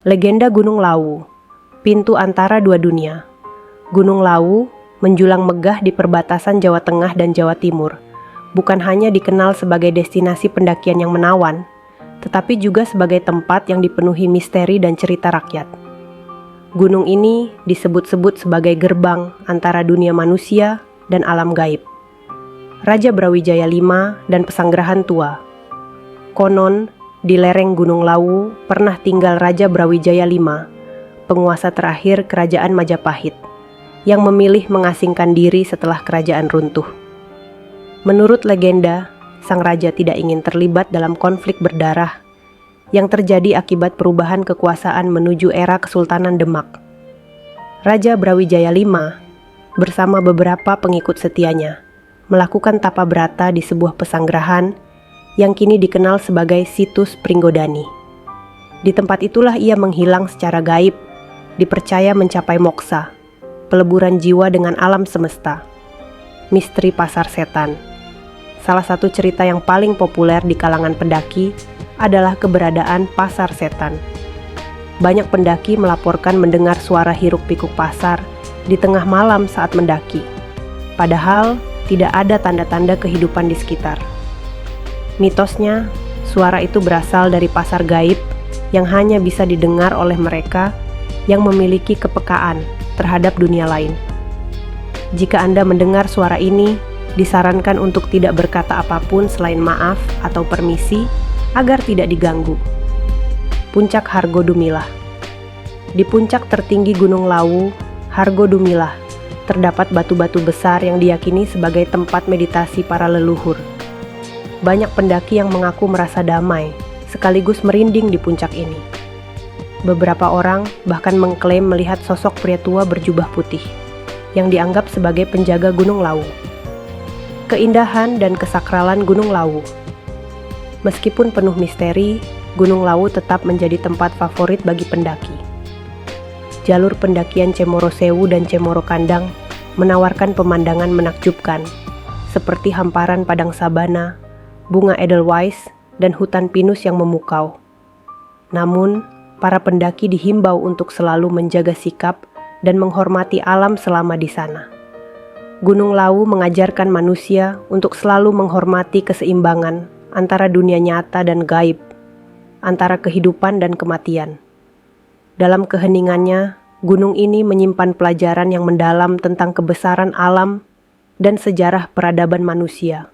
Legenda Gunung Lawu, pintu antara dua dunia. Gunung Lawu menjulang megah di perbatasan Jawa Tengah dan Jawa Timur. Bukan hanya dikenal sebagai destinasi pendakian yang menawan, tetapi juga sebagai tempat yang dipenuhi misteri dan cerita rakyat. Gunung ini disebut-sebut sebagai gerbang antara dunia manusia dan alam gaib. Raja Brawijaya V dan Pesanggerahan Tua. Konon, di lereng Gunung Lawu pernah tinggal Raja Brawijaya V, penguasa terakhir Kerajaan Majapahit, yang memilih mengasingkan diri setelah kerajaan runtuh. Menurut legenda, sang raja tidak ingin terlibat dalam konflik berdarah yang terjadi akibat perubahan kekuasaan menuju era Kesultanan Demak. Raja Brawijaya V bersama beberapa pengikut setianya melakukan tapa brata di sebuah pesanggerahan yang kini dikenal sebagai Situs Pringgodani. Di tempat itulah ia menghilang secara gaib, dipercaya mencapai moksa, peleburan jiwa dengan alam semesta. Misteri Pasar Setan. Salah satu cerita yang paling populer di kalangan pendaki adalah keberadaan Pasar Setan. Banyak pendaki melaporkan mendengar suara hiruk-pikuk pasar di tengah malam saat mendaki. Padahal tidak ada tanda-tanda kehidupan di sekitar. Mitosnya, suara itu berasal dari pasar gaib yang hanya bisa didengar oleh mereka yang memiliki kepekaan terhadap dunia lain. Jika Anda mendengar suara ini, disarankan untuk tidak berkata apapun selain maaf atau permisi agar tidak diganggu. Puncak Hargodumilah. Di puncak tertinggi Gunung Lawu, Hargodumilah, terdapat batu-batu besar yang diyakini sebagai tempat meditasi para leluhur. Banyak pendaki yang mengaku merasa damai, sekaligus merinding di puncak ini. Beberapa orang bahkan mengklaim melihat sosok pria tua berjubah putih, yang dianggap sebagai penjaga Gunung Lawu. Keindahan dan kesakralan Gunung Lawu. Meskipun penuh misteri, Gunung Lawu tetap menjadi tempat favorit bagi pendaki. Jalur pendakian Cemoro Sewu dan Cemoro Kandang menawarkan pemandangan menakjubkan, seperti hamparan padang sabana, bunga edelweiss, dan hutan pinus yang memukau. Namun, para pendaki dihimbau untuk selalu menjaga sikap dan menghormati alam selama di sana. Gunung Lawu mengajarkan manusia untuk selalu menghormati keseimbangan antara dunia nyata dan gaib, antara kehidupan dan kematian. Dalam keheningannya, gunung ini menyimpan pelajaran yang mendalam tentang kebesaran alam dan sejarah peradaban manusia.